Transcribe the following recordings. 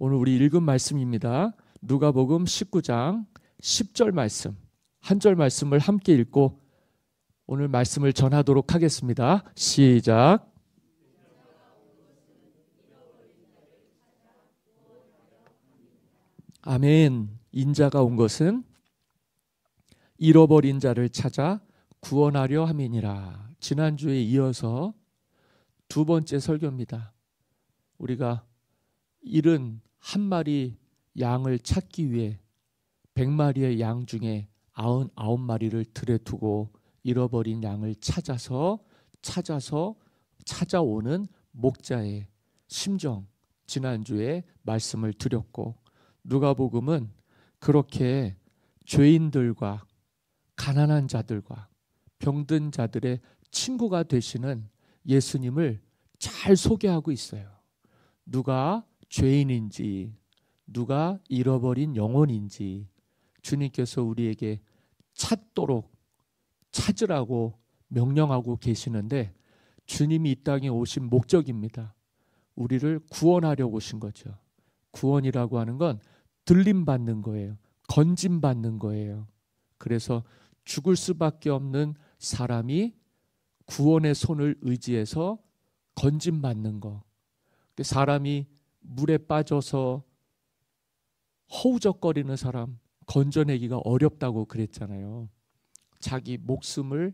오늘 우리 읽은 말씀입니다. 누가복음 19장 10절 말씀, 한 절 말씀을 함께 읽고 오늘 말씀을 전하도록 하겠습니다. 시작. 아멘. 인자가 온 것은 잃어버린 자를 찾아 구원하려 함이니라. 지난주에 이어서 두 번째 설교입니다. 우리가 잃은 한 마리 양을 찾기 위해 100마리의 양 중에 99마리를 들에 두고 잃어버린 양을 찾아오는 목자의 심정, 지난주에 말씀을 드렸고, 누가복음은 그렇게 죄인들과 가난한 자들과 병든 자들의 친구가 되시는 예수님을 잘 소개하고 있어요. 누가 죄인인지, 누가 잃어버린 영혼인지 주님께서 우리에게 찾으라고 명령하고 계시는데, 주님이 이 땅에 오신 목적입니다. 우리를 구원하려고 오신 거죠. 구원이라고 하는 건 들림받는 거예요. 건짐받는 거예요. 그래서 죽을 수밖에 없는 사람이 구원의 손을 의지해서 건짐받는 거. 사람이 물에 빠져서 허우적거리는 사람 건져내기가 어렵다고 그랬잖아요. 자기 목숨을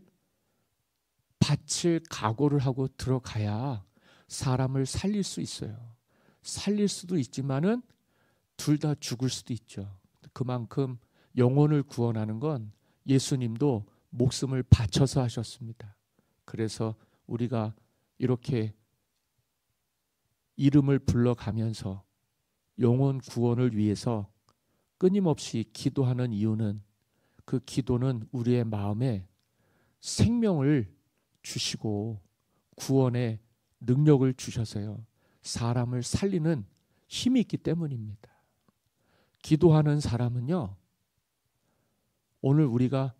바칠 각오를 하고 들어가야 사람을 살릴 수 있어요. 살릴 수도 있지만은 둘 다 죽을 수도 있죠. 그만큼 영혼을 구원하는 건 예수님도 목숨을 바쳐서 하셨습니다. 그래서 우리가 이렇게 이름을 불러가면서 영혼 구원을 위해서 끊임없이 기도하는 이유는, 그 기도는 우리의 마음에 생명을 주시고 구원의 능력을 주셔서요, 사람을 살리는 힘이 있기 때문입니다. 기도하는 사람은요, 오늘 우리가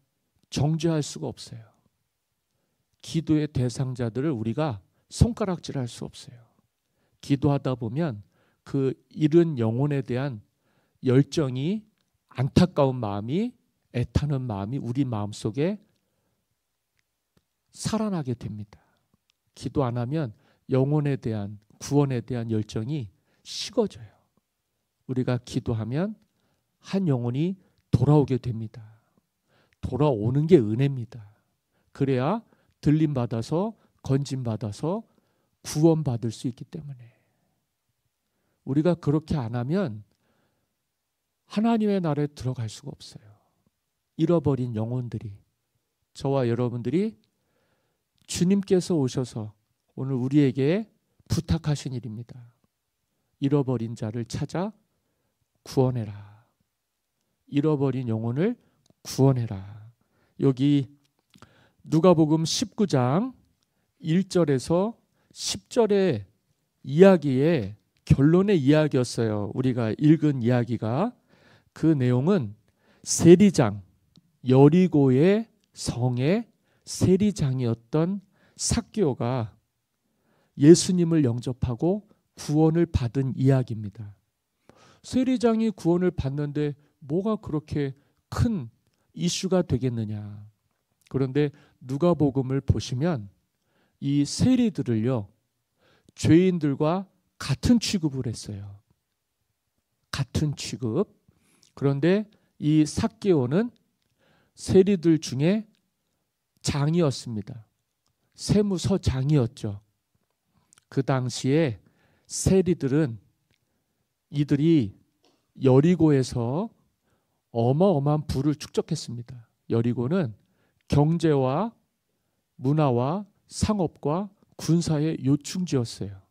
정죄할 수가 없어요. 기도의 대상자들을 우리가 손가락질할 수 없어요. 기도하다 보면 그 잃은 영혼에 대한 열정이, 안타까운 마음이, 애타는 마음이 우리 마음속에 살아나게 됩니다. 기도 안 하면 영혼에 대한, 구원에 대한 열정이 식어져요. 우리가 기도하면 한 영혼이 돌아오게 됩니다. 돌아오는 게 은혜입니다. 그래야 들림받아서 건짐받아서 구원받을 수 있기 때문에. 우리가 그렇게 안 하면 하나님의 나라에 들어갈 수가 없어요. 잃어버린 영혼들이, 저와 여러분들이 주님께서 오셔서 오늘 우리에게 부탁하신 일입니다. 잃어버린 자를 찾아 구원해라. 잃어버린 영혼을 구원해라. 여기 누가복음 19장 1절에서 10절의 이야기의 결론의 이야기였어요. 우리가 읽은 이야기가. 그 내용은 세리장, 여리고의 성의 세리장이었던 삭개오가 예수님을 영접하고 구원을 받은 이야기입니다. 세리장이 구원을 받는데 뭐가 그렇게 큰 이슈가 되겠느냐. 그런데 누가복음을 보시면 이 세리들을요, 죄인들과 같은 취급을 했어요. 같은 취급. 그런데 이 삭개오는 세리들 중에 장이었습니다. 세무서장이었죠. 그 당시에 세리들은 이들이 여리고에서 어마어마한 부를 축적했습니다. 여리고는 경제와 문화와 상업과 군사의 요충지였어요.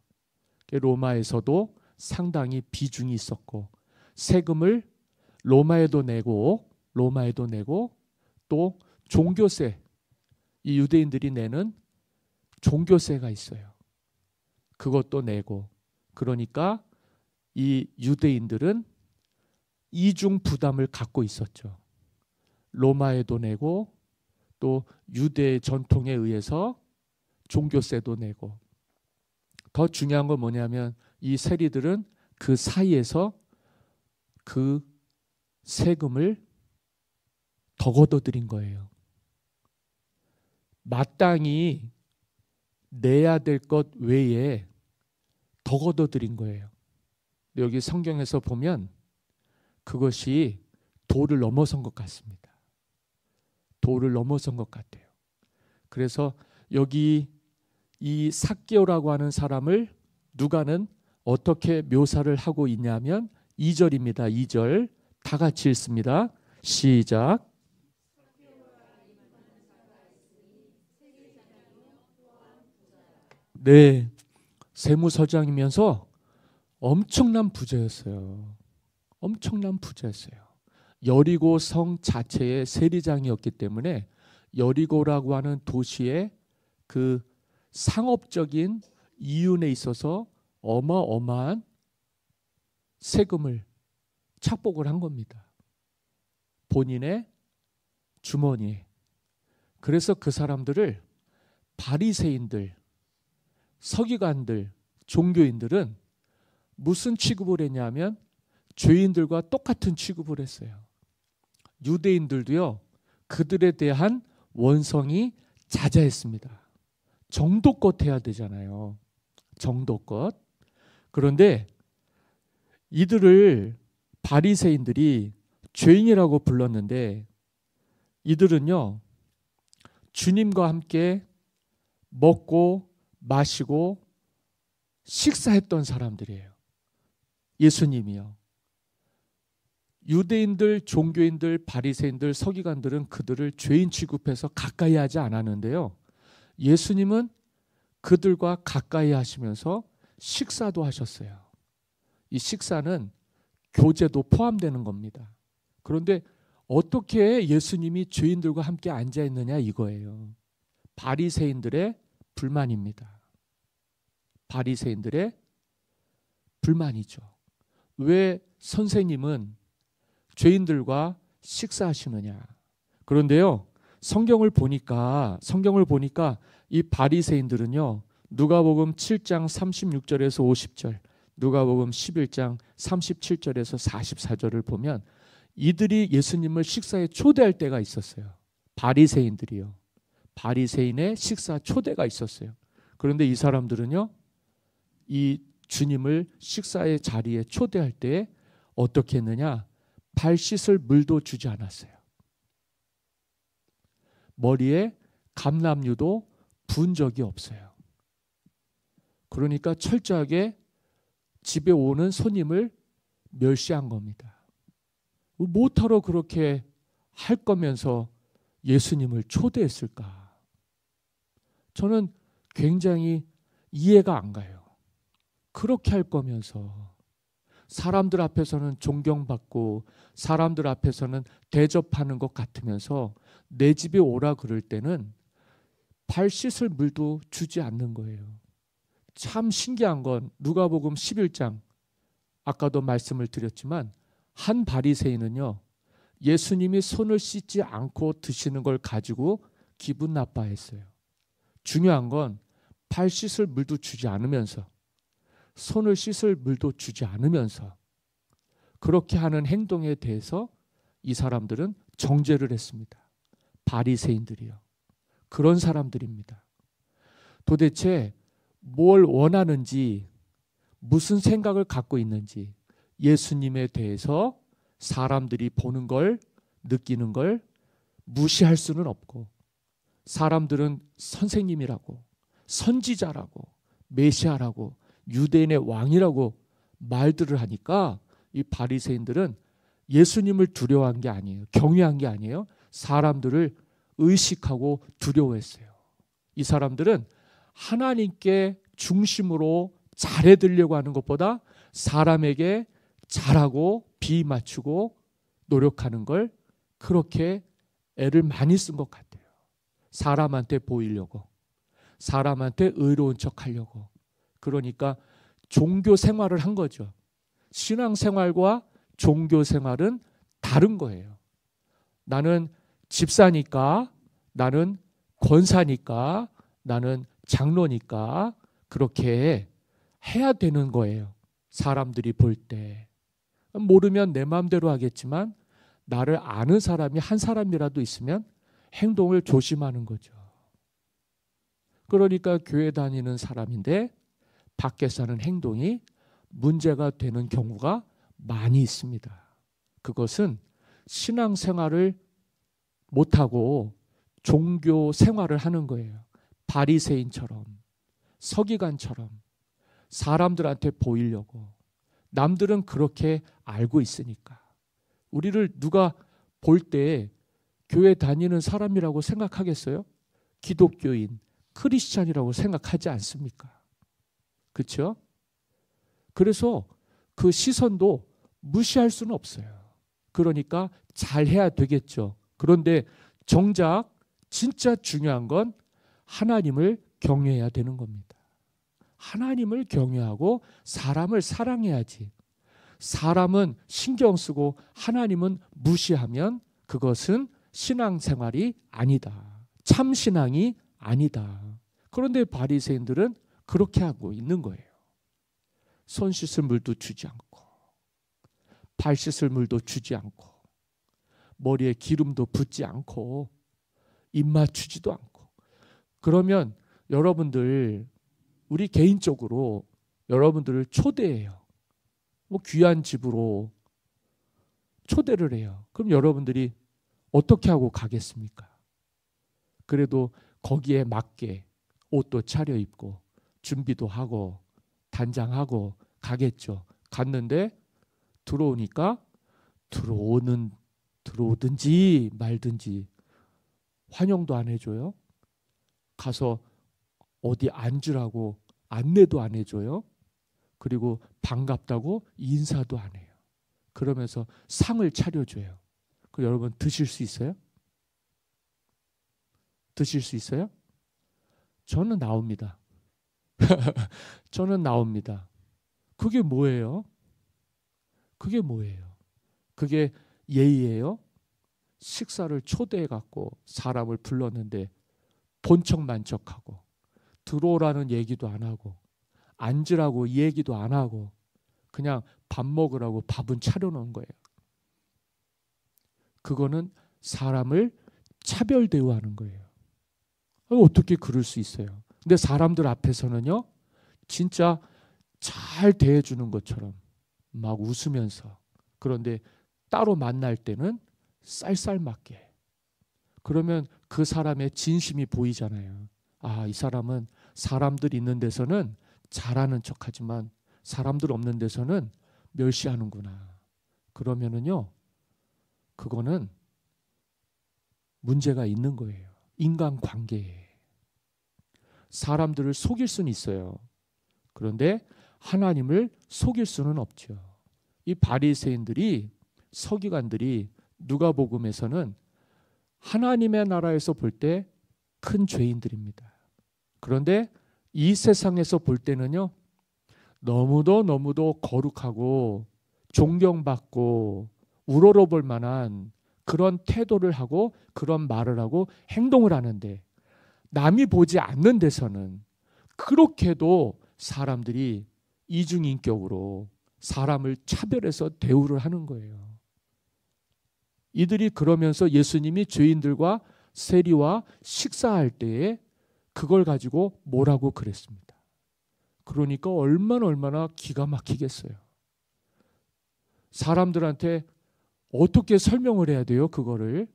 로마에서도 상당히 비중이 있었고, 세금을 로마에도 내고 또 종교세, 이 유대인들이 내는 종교세가 있어요. 그것도 내고. 그러니까 이 유대인들은 이중 부담을 갖고 있었죠. 로마에도 내고 또 유대 전통에 의해서 종교세도 내고. 더 중요한 건 뭐냐면 이 세리들은 그 사이에서 그 세금을 더 걷어들인 거예요. 마땅히 내야 될 것 외에 더 걷어들인 거예요. 여기 성경에서 보면 그것이 도를 넘어선 것 같습니다. 도를 넘어선 것 같아요. 그래서 여기 이 삭개오라고 하는 사람을 누가는 어떻게 묘사를 하고 있냐면 2절입니다. 2절 다 같이 읽습니다. 시작. 네, 세무서장이면서 엄청난 부자였어요. 엄청난 부자였어요. 여리고 성 자체의 세리장이었기 때문에 여리고라고 하는 도시의 그 상업적인 이윤에 있어서 어마어마한 세금을 착복을 한 겁니다. 본인의 주머니에. 그래서 그 사람들을 바리새인들, 서기관들, 종교인들은 무슨 취급을 했냐면 죄인들과 똑같은 취급을 했어요. 유대인들도요, 그들에 대한 원성이 자자했습니다. 정도껏 해야 되잖아요. 정도껏. 그런데 이들을 바리새인들이 죄인이라고 불렀는데 이들은요, 주님과 함께 먹고 마시고 식사했던 사람들이에요. 예수님이요. 유대인들, 종교인들, 바리새인들, 서기관들은 그들을 죄인 취급해서 가까이 하지 않았는데요. 예수님은 그들과 가까이 하시면서 식사도 하셨어요. 이 식사는 교제도 포함되는 겁니다. 그런데 어떻게 예수님이 죄인들과 함께 앉아 있느냐 이거예요. 바리새인들의 불만입니다. 바리새인들의 불만이죠. 왜 선생님은 죄인들과 식사하시느냐. 그런데요, 성경을 보니까 이 바리새인들은요, 누가복음 7장 36절에서 50절, 누가복음 11장 37절에서 44절을 보면 이들이 예수님을 식사에 초대할 때가 있었어요. 바리새인들이요. 바리새인의 식사 초대가 있었어요. 그런데 이 사람들은요, 이 주님을 식사의 자리에 초대할 때 어떻게 했느냐? 발 씻을 물도 주지 않았어요. 머리에 감람유도 부은 적이 없어요. 그러니까 철저하게 집에 오는 손님을 멸시한 겁니다. 뭐하러 그렇게 할 거면서 예수님을 초대했을까? 저는 굉장히 이해가 안 가요. 그렇게 할 거면서 사람들 앞에서는 존경받고 사람들 앞에서는 대접하는 것 같으면서 내 집에 오라 그럴 때는 발 씻을 물도 주지 않는 거예요. 참 신기한 건 누가복음 11장, 아까도 말씀을 드렸지만 한 바리새인은요, 예수님이 손을 씻지 않고 드시는 걸 가지고 기분 나빠했어요. 중요한 건 발 씻을 물도 주지 않으면서, 손을 씻을 물도 주지 않으면서 그렇게 하는 행동에 대해서 이 사람들은 정죄를 했습니다. 바리새인들이요. 그런 사람들입니다. 도대체 뭘 원하는지, 무슨 생각을 갖고 있는지 예수님에 대해서 사람들이 보는 걸, 느끼는 걸 무시할 수는 없고, 사람들은 선생님이라고, 선지자라고, 메시아라고, 유대인의 왕이라고 말들을 하니까 이 바리새인들은 예수님을 두려워한 게 아니에요. 경외한 게 아니에요. 사람들을 의식하고 두려워했어요. 이 사람들은 하나님께 중심으로 잘해드리려고 하는 것보다 사람에게 잘하고 비 맞추고 노력하는 걸 그렇게 애를 많이 쓴 것 같아요. 사람한테 보이려고, 사람한테 의로운 척 하려고. 그러니까 종교 생활을 한 거죠. 신앙 생활과 종교 생활은 다른 거예요. 나는 집사니까, 나는 권사니까, 나는 장로니까 그렇게 해야 되는 거예요. 사람들이 볼 때. 모르면 내 마음대로 하겠지만 나를 아는 사람이 한 사람이라도 있으면 행동을 조심하는 거죠. 그러니까 교회 다니는 사람인데 밖에서 하는 행동이 문제가 되는 경우가 많이 있습니다. 그것은 신앙생활을 못하고 종교 생활을 하는 거예요. 바리새인처럼, 서기관처럼 사람들한테 보이려고. 남들은 그렇게 알고 있으니까. 우리를 누가 볼 때 교회 다니는 사람이라고 생각하겠어요? 기독교인, 크리스찬이라고 생각하지 않습니까? 그렇죠? 그래서 그 시선도 무시할 수는 없어요. 그러니까 잘해야 되겠죠. 그런데 정작 진짜 중요한 건 하나님을 경외해야 되는 겁니다. 하나님을 경외하고 사람을 사랑해야지. 사람은 신경 쓰고 하나님은 무시하면 그것은 신앙생활이 아니다. 참 신앙이 아니다. 그런데 바리새인들은 그렇게 하고 있는 거예요. 손 씻을 물도 주지 않고, 발 씻을 물도 주지 않고, 머리에 기름도 붓지 않고, 입 맞추지도 않고. 그러면 여러분들, 우리 개인적으로 여러분들을 초대해요. 뭐 귀한 집으로 초대를 해요. 그럼 여러분들이 어떻게 하고 가겠습니까? 그래도 거기에 맞게 옷도 차려입고 준비도 하고 단장하고 가겠죠. 갔는데 들어오니까 들어오든지 말든지 환영도 안 해줘요. 가서 어디 앉으라고 안내도 안 해줘요. 그리고 반갑다고 인사도 안 해요. 그러면서 상을 차려줘요. 그 여러분 드실 수 있어요? 드실 수 있어요? 저는 나옵니다. 저는 나옵니다. 그게 뭐예요? 그게 뭐예요? 그게 예의예요? 식사를 초대해 갖고 사람을 불렀는데 본척만 척하고 들어오라는 얘기도 안 하고 앉으라고 얘기도 안 하고 그냥 밥 먹으라고 밥은 차려놓은 거예요. 그거는 사람을 차별 대우하는 거예요. 어떻게 그럴 수 있어요? 근데 사람들 앞에서는요, 진짜 잘 대해주는 것처럼 막 웃으면서. 그런데 따로 만날 때는 쌀쌀맞게. 그러면 그 사람의 진심이 보이잖아요. 아, 이 사람은 사람들 있는 데서는 잘하는 척하지만 사람들 없는 데서는 멸시하는구나. 그러면은요, 그거는 문제가 있는 거예요. 인간관계에. 사람들을 속일 수는 있어요. 그런데 하나님을 속일 수는 없죠. 이 바리새인들이, 서기관들이 누가복음에서는 하나님의 나라에서 볼 때 큰 죄인들입니다. 그런데 이 세상에서 볼 때는요, 너무도 거룩하고 존경받고 우러러볼 만한 그런 태도를 하고 그런 말을 하고 행동을 하는데, 남이 보지 않는 데서는 그렇게도 사람들이 이중인격으로 사람을 차별해서 대우를 하는 거예요. 이들이 그러면서 예수님이 죄인들과 세리와 식사할 때에 그걸 가지고 뭐라고 그랬습니다. 그러니까 얼마나 기가 막히겠어요. 사람들한테 어떻게 설명을 해야 돼요? 그거를.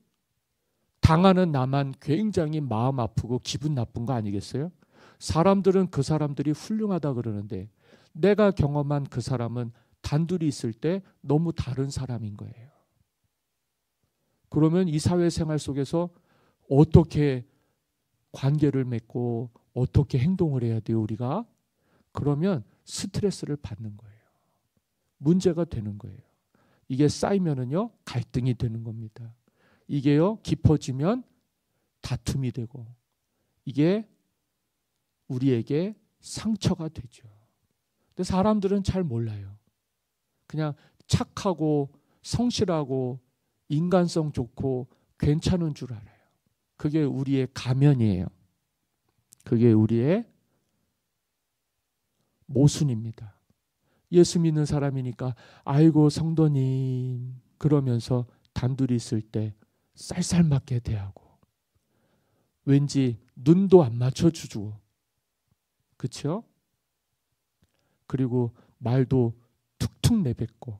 당하는 나만 굉장히 마음 아프고 기분 나쁜 거 아니겠어요? 사람들은 그 사람들이 훌륭하다 그러는데 내가 경험한 그 사람은 단둘이 있을 때 너무 다른 사람인 거예요. 그러면 이 사회생활 속에서 어떻게 관계를 맺고 어떻게 행동을 해야 돼요, 우리가? 그러면 스트레스를 받는 거예요. 문제가 되는 거예요. 이게 쌓이면은요, 갈등이 되는 겁니다. 이게요, 깊어지면 다툼이 되고, 이게 우리에게 상처가 되죠. 근데 사람들은 잘 몰라요. 그냥 착하고 성실하고 인간성 좋고 괜찮은 줄 알아요. 그게 우리의 가면이에요. 그게 우리의 모순입니다. 예수 믿는 사람이니까 아이고 성도님 그러면서 단둘이 있을 때 쌀쌀맞게 대하고 왠지 눈도 안 맞춰주고 그렇죠? 그리고 말도 툭툭 내뱉고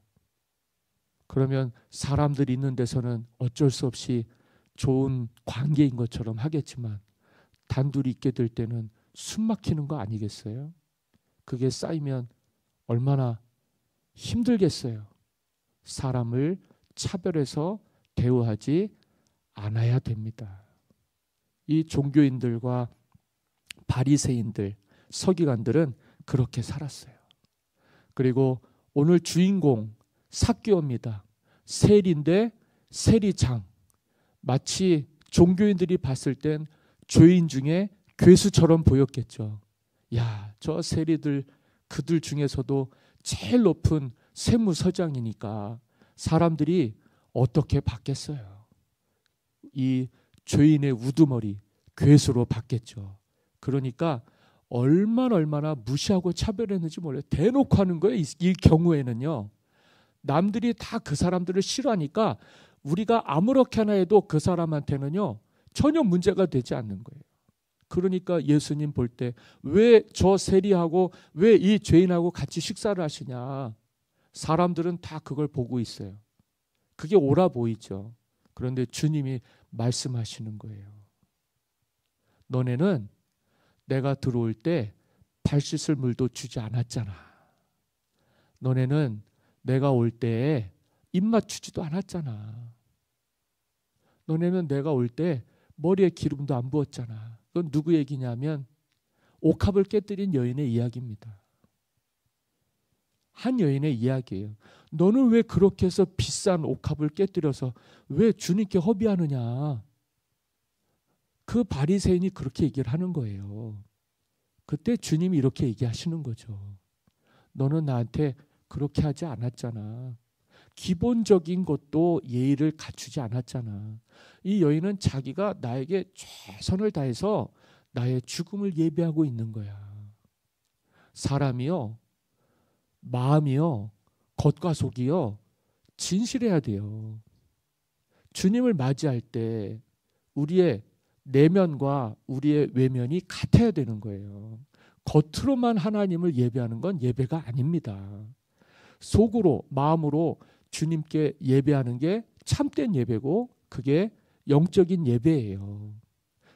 그러면 사람들이 있는 데서는 어쩔 수 없이 좋은 관계인 것처럼 하겠지만 단둘이 있게 될 때는 숨 막히는 거 아니겠어요? 그게 쌓이면 얼마나 힘들겠어요. 사람을 차별해서 대우하지 않아야 됩니다. 이 종교인들과 바리새인들, 서기관들은 그렇게 살았어요. 그리고 오늘 주인공 삭개오입니다. 세리인데 세리장. 마치 종교인들이 봤을 땐 죄인 중에 괴수처럼 보였겠죠. 야, 저 세리들 그들 중에서도 제일 높은 세무서장이니까 사람들이 어떻게 받겠어요? 이 죄인의 우두머리 괴수로 받겠죠. 그러니까 얼마나 무시하고 차별했는지 몰라요. 대놓고 하는 거예요. 이 경우에는요. 남들이 다 그 사람들을 싫어하니까 우리가 아무렇게 하나 해도 그 사람한테는요. 전혀 문제가 되지 않는 거예요. 그러니까 예수님 볼 때 왜 저 세리하고 왜 이 죄인하고 같이 식사를 하시냐. 사람들은 다 그걸 보고 있어요. 그게 옳아 보이죠. 그런데 주님이 말씀하시는 거예요. 너네는 내가 들어올 때 발 씻을 물도 주지 않았잖아. 너네는 내가 올 때에 입 맞추지도 않았잖아. 너네는 내가 올 때 머리에 기름도 안 부었잖아. 그건 누구 얘기냐면 옥합을 깨뜨린 여인의 이야기입니다. 한 여인의 이야기예요. 너는 왜 그렇게 해서 비싼 옥합을 깨뜨려서 왜 주님께 허비하느냐. 그 바리새인이 그렇게 얘기를 하는 거예요. 그때 주님이 이렇게 얘기하시는 거죠. 너는 나한테 그렇게 하지 않았잖아. 기본적인 것도 예의를 갖추지 않았잖아. 이 여인은 자기가 나에게 최선을 다해서 나의 죽음을 예비하고 있는 거야. 사람이요, 마음이요, 겉과 속이요, 진실해야 돼요. 주님을 맞이할 때 우리의 내면과 우리의 외면이 같아야 되는 거예요. 겉으로만 하나님을 예배하는 건 예배가 아닙니다. 속으로, 마음으로 주님께 예배하는 게 참된 예배고 그게 영적인 예배예요.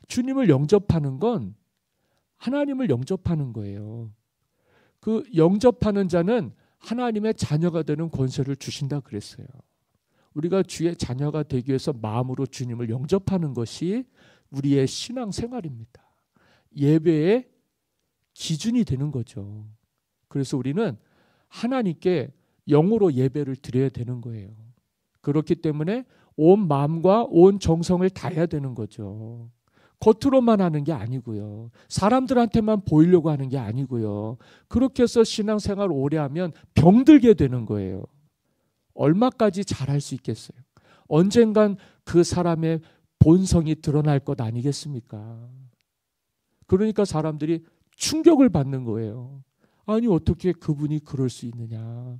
주님을 영접하는 건 하나님을 영접하는 거예요. 그 영접하는 자는 하나님의 자녀가 되는 권세를 주신다 그랬어요. 우리가 주의 자녀가 되기 위해서 마음으로 주님을 영접하는 것이 우리의 신앙생활입니다. 예배의 기준이 되는 거죠. 그래서 우리는 하나님께 영으로 예배를 드려야 되는 거예요. 그렇기 때문에 온 마음과 온 정성을 다해야 되는 거죠. 겉으로만 하는 게 아니고요. 사람들한테만 보이려고 하는 게 아니고요. 그렇게 해서 신앙생활 오래 하면 병들게 되는 거예요. 얼마까지 잘할 수 있겠어요? 언젠간 그 사람의 본성이 드러날 것 아니겠습니까? 그러니까 사람들이 충격을 받는 거예요. 아니 어떻게 그분이 그럴 수 있느냐.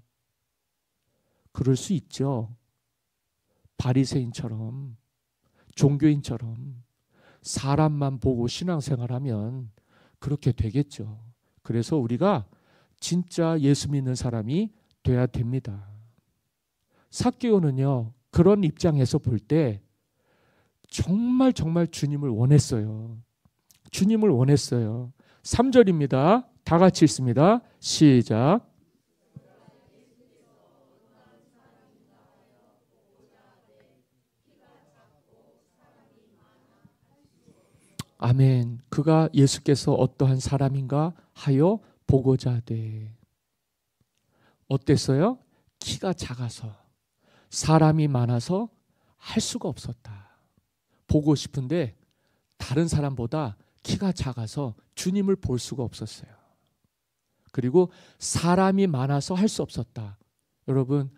그럴 수 있죠. 바리새인처럼 종교인처럼 사람만 보고 신앙생활하면 그렇게 되겠죠. 그래서 우리가 진짜 예수 믿는 사람이 돼야 됩니다. 삭개오는요. 그런 입장에서 볼 때 정말 주님을 원했어요. 주님을 원했어요. 3절입니다. 다 같이 읽습니다. 시작. 아멘. 그가 예수께서 어떠한 사람인가 하여 보고자 하되. 어땠어요? 키가 작아서 사람이 많아서 할 수가 없었다. 보고 싶은데 다른 사람보다 키가 작아서 주님을 볼 수가 없었어요. 그리고 사람이 많아서 할 수 없었다. 여러분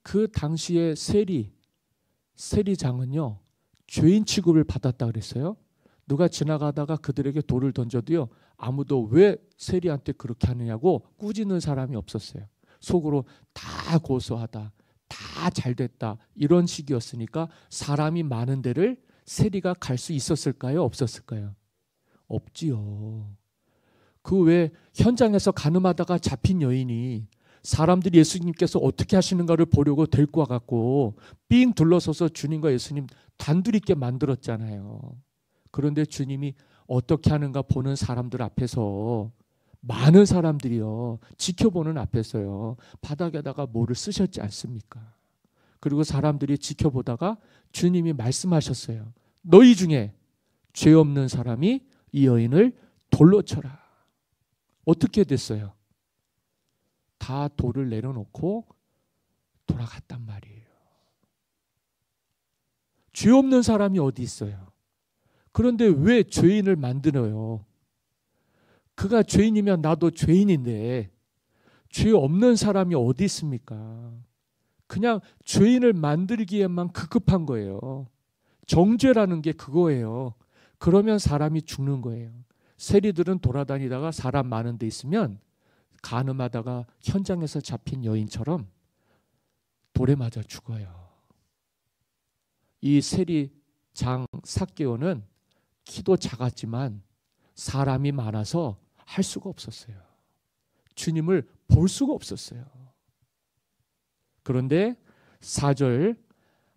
그 당시에 세리장은요 죄인 취급을 받았다 그랬어요. 누가 지나가다가 그들에게 돌을 던져도요 아무도 왜 세리한테 그렇게 하느냐고 꾸짖는 사람이 없었어요. 속으로 다 고소하다, 다 잘됐다 이런 식이었으니까 사람이 많은 데를 세리가 갈 수 있었을까요? 없었을까요? 없지요. 그 외 현장에서 가늠하다가 잡힌 여인이 사람들이 예수님께서 어떻게 하시는가를 보려고 데리고 와갖고 삥 둘러서서 주님과 예수님 단둘이 있게 만들었잖아요. 그런데 주님이 어떻게 하는가 보는 사람들 앞에서, 많은 사람들이요, 지켜보는 앞에서요, 바닥에다가 뭐를 쓰셨지 않습니까? 그리고 사람들이 지켜보다가 주님이 말씀하셨어요. 너희 중에 죄 없는 사람이 이 여인을 돌로 쳐라. 어떻게 됐어요? 다 돌을 내려놓고 돌아갔단 말이에요. 죄 없는 사람이 어디 있어요? 그런데 왜 죄인을 만들어요? 그가 죄인이면 나도 죄인인데 죄 없는 사람이 어디 있습니까? 그냥 죄인을 만들기에만 급급한 거예요. 정죄라는 게 그거예요. 그러면 사람이 죽는 거예요. 세리들은 돌아다니다가 사람 많은 데 있으면 간음하다가 현장에서 잡힌 여인처럼 돌에 맞아 죽어요. 이 세리장 삭개오는 키도 작았지만 사람이 많아서 할 수가 없었어요. 주님을 볼 수가 없었어요. 그런데 4절,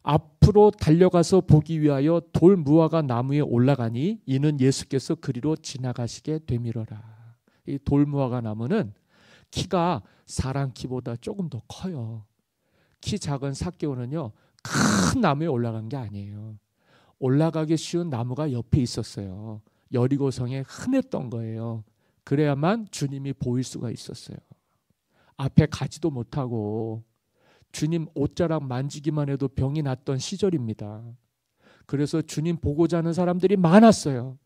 앞으로 달려가서 보기 위하여 돌 무화과 나무에 올라가니 이는 예수께서 그리로 지나가시게 되밀어라. 이 돌 무화과 나무는 키가 사람 키보다 조금 더 커요. 키 작은 삭개오는요, 큰 나무에 올라간 게 아니에요. 올라가기 쉬운 나무가 옆에 있었어요. 여리고성에 흔했던 거예요. 그래야만 주님이 보일 수가 있었어요. 앞에 가지도 못하고 주님 옷자락 만지기만 해도 병이 났던 시절입니다. 그래서 주님 보고자 하는 사람들이 많았어요.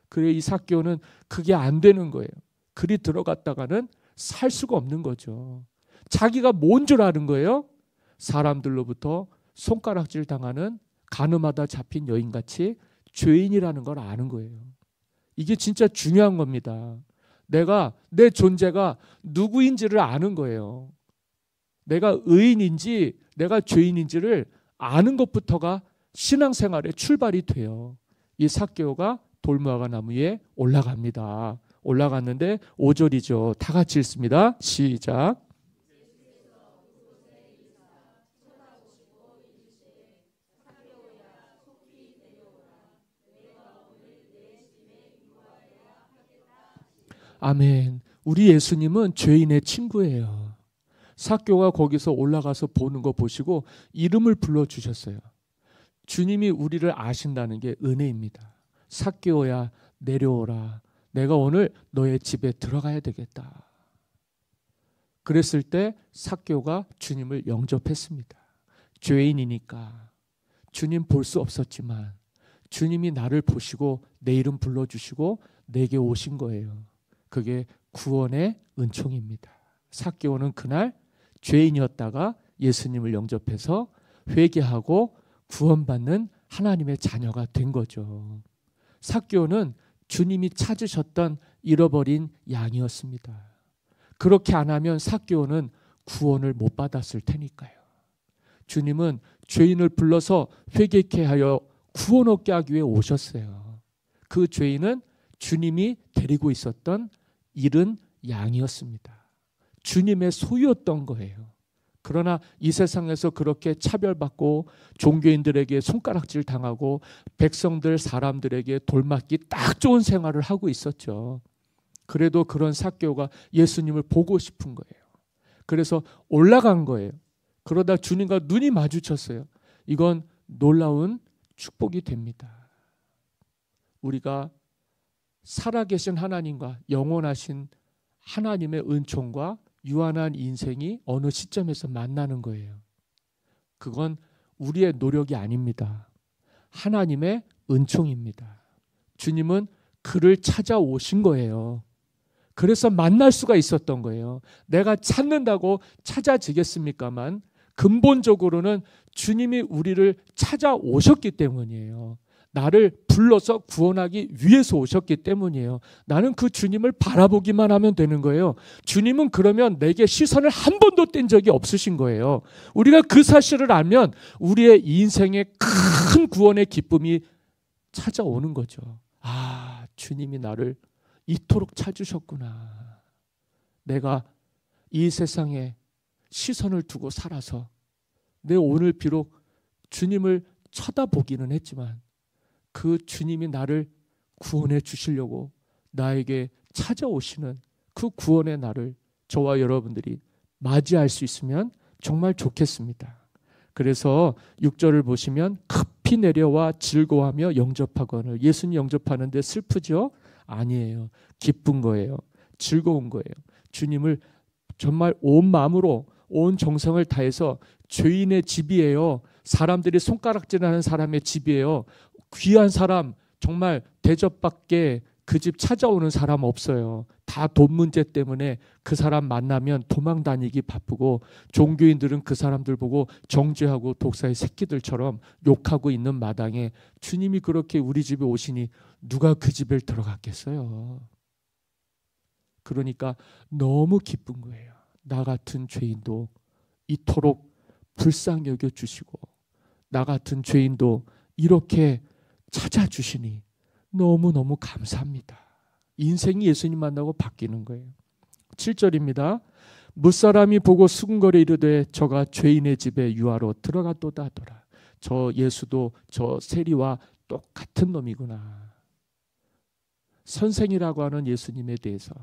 그래 이 삭개오는 그게 안 되는 거예요. 그리 들어갔다가는 살 수가 없는 거죠. 자기가 뭔 줄 아는 거예요? 사람들로부터 손가락질 당하는 간음하다 잡힌 여인같이 죄인이라는 걸 아는 거예요. 이게 진짜 중요한 겁니다. 내 존재가 누구인지를 아는 거예요. 내가 의인인지 내가 죄인인지를 아는 것부터가 신앙생활의 출발이 돼요. 이 삭개오가 돌무화과 나무 위에 올라갑니다. 올라갔는데 5절이죠. 다 같이 읽습니다. 시작. 아멘. 우리 예수님은 죄인의 친구예요. 삭개오가 거기서 올라가서 보는 거 보시고 이름을 불러주셨어요. 주님이 우리를 아신다는 게 은혜입니다. 삭개오야 내려오라. 내가 오늘 너의 집에 들어가야 되겠다. 그랬을 때 삭개오가 주님을 영접했습니다. 죄인이니까 주님 볼 수 없었지만 주님이 나를 보시고 내 이름 불러주시고 내게 오신 거예요. 그게 구원의 은총입니다. 삭개오는 그날 죄인이었다가 예수님을 영접해서 회개하고 구원받는 하나님의 자녀가 된 거죠. 삭개오는 주님이 찾으셨던 잃어버린 양이었습니다. 그렇게 안 하면 삭개오는 구원을 못 받았을 테니까요. 주님은 죄인을 불러서 회개케 하여 구원 얻게 하기 위해 오셨어요. 그 죄인은 주님이 데리고 있었던 잃은 양이었습니다. 주님의 소유였던 거예요. 그러나 이 세상에서 그렇게 차별받고 종교인들에게 손가락질 당하고 백성들 사람들에게 돌맞기 딱 좋은 생활을 하고 있었죠. 그래도 그런 삭개오가 예수님을 보고 싶은 거예요. 그래서 올라간 거예요. 그러다 주님과 눈이 마주쳤어요. 이건 놀라운 축복이 됩니다. 우리가 살아계신 하나님과 영원하신 하나님의 은총과 유한한 인생이 어느 시점에서 만나는 거예요. 그건 우리의 노력이 아닙니다. 하나님의 은총입니다. 주님은 그를 찾아오신 거예요. 그래서 만날 수가 있었던 거예요. 내가 찾는다고 찾아지겠습니까만 근본적으로는 주님이 우리를 찾아오셨기 때문이에요. 나를 불러서 구원하기 위해서 오셨기 때문이에요. 나는 그 주님을 바라보기만 하면 되는 거예요. 주님은 그러면 내게 시선을 한 번도 뗀 적이 없으신 거예요. 우리가 그 사실을 알면 우리의 인생의 큰 구원의 기쁨이 찾아오는 거죠. 아, 주님이 나를 이토록 찾으셨구나. 내가 이 세상에 시선을 두고 살아서 내 오늘 비록 주님을 쳐다보기는 했지만 그 주님이 나를 구원해 주시려고 나에게 찾아오시는 그 구원의 날을 저와 여러분들이 맞이할 수 있으면 정말 좋겠습니다. 그래서 6절을 보시면 급히 내려와 즐거워하며 영접하거늘. 예수님 영접하는데 슬프죠? 아니에요. 기쁜 거예요. 즐거운 거예요. 주님을 정말 온 마음으로 온 정성을 다해서 죄인의 집이에요. 사람들이 손가락질하는 사람의 집이에요. 귀한 사람, 정말 대접받게 그 집 찾아오는 사람 없어요. 다 돈 문제 때문에 그 사람 만나면 도망 다니기 바쁘고, 종교인들은 그 사람들 보고 정죄하고 독사의 새끼들처럼 욕하고 있는 마당에 주님이 그렇게 우리 집에 오시니 누가 그 집에 들어갔겠어요. 그러니까 너무 기쁜 거예요. 나 같은 죄인도 이토록 불쌍히 여겨주시고, 나 같은 죄인도 이렇게 찾아주시니 너무너무 감사합니다. 인생이 예수님 만나고 바뀌는 거예요. 7절입니다. 무사람이 보고 수군거려 이르되 저가 죄인의 집에 유하러 들어갔도다 하더라. 저 예수도 저 세리와 똑같은 놈이구나. 선생이라고 하는 예수님에 대해서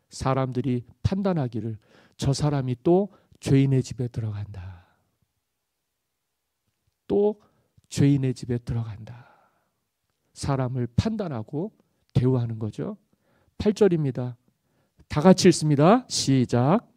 사람들이 판단하기를 저 사람이 또 죄인의 집에 들어간다. 또 죄인의 집에 들어간다. 사람을 판단하고 대우하는 거죠. 8절입니다. 다 같이 읽습니다. 시작.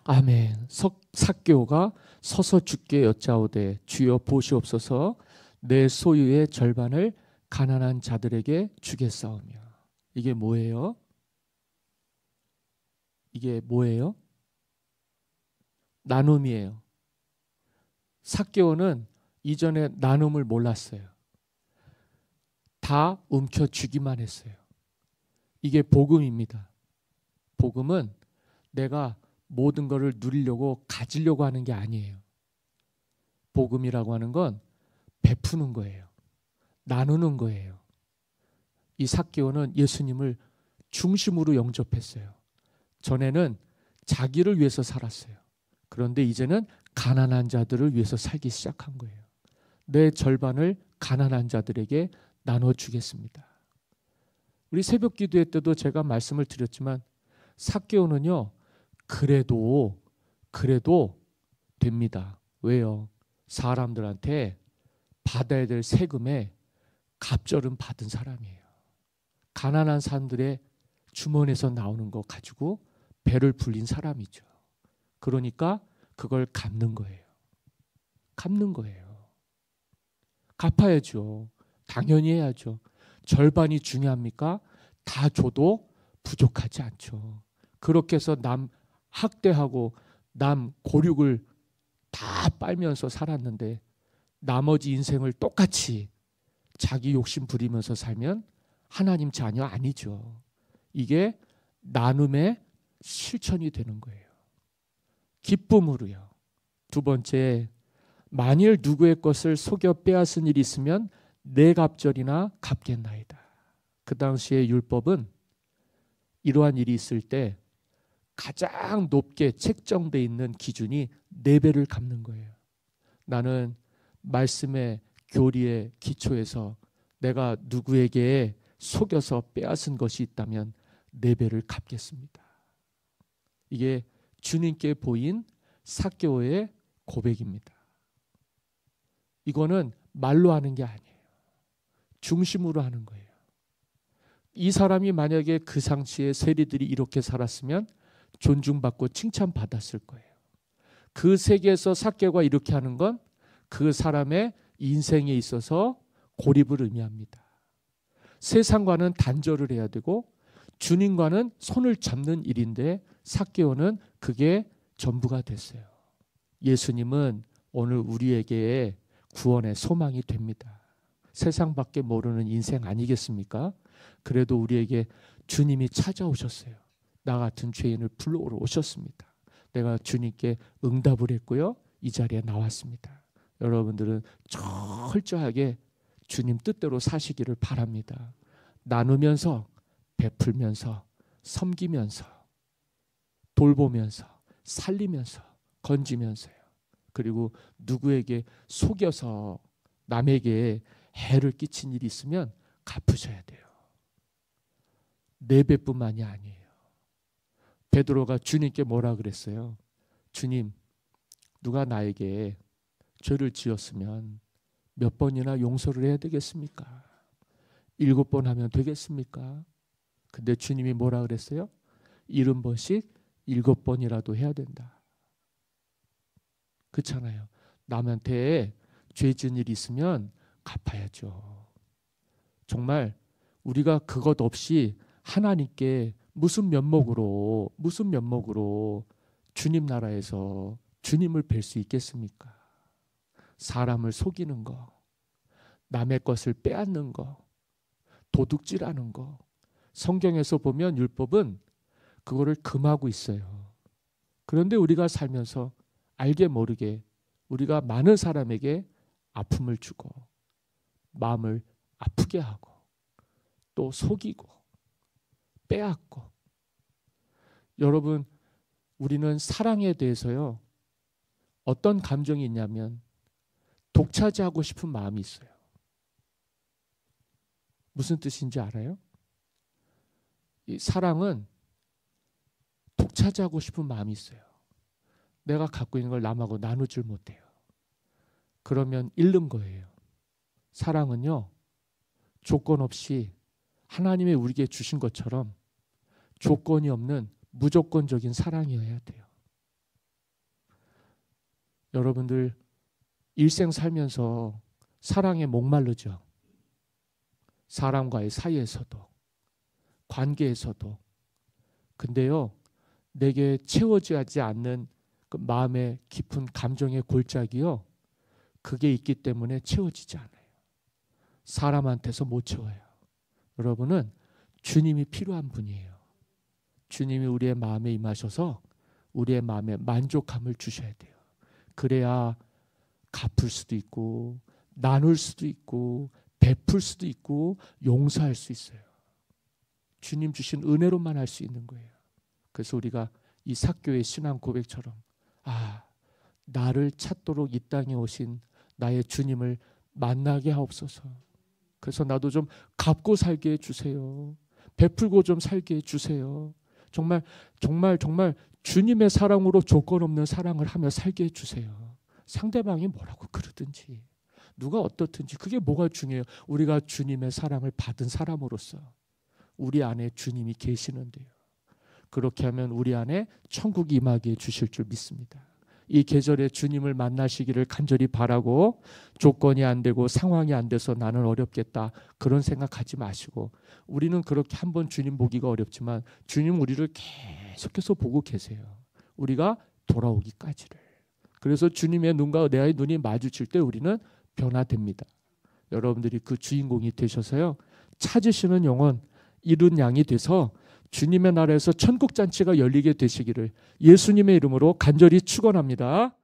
아멘. 삭개오가 서서 주께 여짜오되 주여 보시옵소서 내 소유의 절반을 가난한 자들에게 주겠사오며. 이게 뭐예요? 이게 뭐예요? 나눔이에요. 삭개오는 이전에 나눔을 몰랐어요. 다 움켜쥐기만 했어요. 이게 복음입니다. 복음은 내가 모든 것을 누리려고 가지려고 하는 게 아니에요. 복음이라고 하는 건 베푸는 거예요. 나누는 거예요. 이 삭개오는 예수님을 중심으로 영접했어요. 전에는 자기를 위해서 살았어요. 그런데 이제는 가난한 자들을 위해서 살기 시작한 거예요. 내 절반을 가난한 자들에게 나눠주겠습니다. 우리 새벽 기도회 때도 제가 말씀을 드렸지만 삭개오는요, 그래도 됩니다. 왜요? 사람들한테 받아야 될 세금에 갑절은 받은 사람이에요. 가난한 사람들의 주머니에서 나오는 거 가지고 배를 불린 사람이죠. 그러니까 그걸 갚는 거예요. 갚는 거예요. 갚아야죠. 당연히 해야죠. 절반이 중요합니까? 다 줘도 부족하지 않죠. 그렇게 해서 남 학대하고 남 고륙을 다 빨면서 살았는데 나머지 인생을 똑같이 자기 욕심 부리면서 살면 하나님 자녀 아니죠. 이게 나눔의 실천이 되는 거예요. 기쁨으로요. 두 번째, 만일 누구의 것을 속여 빼앗은 일이 있으면 내 갑절이나 갚겠나이다. 그 당시의 율법은 이러한 일이 있을 때 가장 높게 책정되어 있는 기준이 4배를 갚는 거예요. 나는 말씀의 교리의 기초에서 내가 누구에게 속여서 빼앗은 것이 있다면 4배를 갚겠습니다. 이게 주님께 보인 삭개오의 고백입니다. 이거는 말로 하는 게 아니에요. 중심으로 하는 거예요. 이 사람이 만약에 그 상시에 세리들이 이렇게 살았으면 존중받고 칭찬받았을 거예요. 그 세계에서 삭개오가 이렇게 하는 건 그 사람의 인생에 있어서 고립을 의미합니다. 세상과는 단절을 해야 되고 주님과는 손을 잡는 일인데 삭개오는 그게 전부가 됐어요. 예수님은 오늘 우리에게 구원의 소망이 됩니다. 세상밖에 모르는 인생 아니겠습니까? 그래도 우리에게 주님이 찾아오셨어요. 나 같은 죄인을 불러오러 오셨습니다. 내가 주님께 응답을 했고요. 이 자리에 나왔습니다. 여러분들은 철저하게 주님 뜻대로 사시기를 바랍니다. 나누면서, 베풀면서, 섬기면서, 돌보면서, 살리면서, 건지면서요. 그리고 누구에게 속여서 남에게 해를 끼친 일이 있으면 갚으셔야 돼요. 4배뿐만이 아니에요. 베드로가 주님께 뭐라 그랬어요? 주님, 누가 나에게 죄를 지었으면 몇 번이나 용서를 해야 되겠습니까? 7번 하면 되겠습니까? 근데 주님이 뭐라 그랬어요? 70번씩 7번이라도 해야 된다. 그렇잖아요. 남한테 죄 지은 일이 있으면 갚아야죠. 정말 우리가 그것 없이 하나님께 무슨 면목으로 주님 나라에서 주님을 뵐 수 있겠습니까? 사람을 속이는 거, 남의 것을 빼앗는 거, 도둑질하는 거. 성경에서 보면 율법은 그거를 금하고 있어요. 그런데 우리가 살면서 알게 모르게 우리가 많은 사람에게 아픔을 주고 마음을 아프게 하고 또 속이고 빼앗고. 여러분, 우리는 사랑에 대해서요, 어떤 감정이 있냐면 독차지하고 싶은 마음이 있어요. 무슨 뜻인지 알아요? 이 사랑은 독차지하고 싶은 마음이 있어요. 내가 갖고 있는 걸 남하고 나누질 못해요. 그러면 잃는 거예요. 사랑은요, 조건 없이 하나님이 우리에게 주신 것처럼 조건이 없는 무조건적인 사랑이어야 돼요. 여러분들 일생 살면서 사랑에 목마르죠. 사람과의 사이에서도, 관계에서도. 근데요, 내게 채워지지 않는 그 마음의 깊은 감정의 골짜기요, 그게 있기 때문에 채워지지 않아요. 사람한테서 못 채워요. 여러분은 주님이 필요한 분이에요. 주님이 우리의 마음에 임하셔서 우리의 마음에 만족함을 주셔야 돼요. 그래야 갚을 수도 있고 나눌 수도 있고 베풀 수도 있고 용서할 수 있어요. 주님 주신 은혜로만 할 수 있는 거예요. 그래서 우리가 이 삭개오의 신앙 고백처럼, 나를 찾도록 이 땅에 오신 나의 주님을 만나게 하옵소서. 그래서 나도 좀 갚고 살게 해주세요. 베풀고 좀 살게 해주세요. 정말 주님의 사랑으로 조건 없는 사랑을 하며 살게 해주세요. 상대방이 뭐라고 그러든지 누가 어떻든지 그게 뭐가 중요해요. 우리가 주님의 사랑을 받은 사람으로서 우리 안에 주님이 계시는데요. 그렇게 하면 우리 안에 천국이 임하게 해주실 줄 믿습니다. 이 계절에 주님을 만나시기를 간절히 바라고, 조건이 안 되고 상황이 안 돼서 나는 어렵겠다 그런 생각하지 마시고, 우리는 그렇게 한번 주님 보기가 어렵지만 주님 우리를 계속해서 보고 계세요. 우리가 돌아오기까지를. 그래서 주님의 눈과 내 눈이 마주칠 때 우리는 변화됩니다. 여러분들이 그 주인공이 되셔서요, 찾으시는 영혼, 잃은 양이 돼서 주님의 나라에서 천국잔치가 열리게 되시기를 예수님의 이름으로 간절히 축원합니다.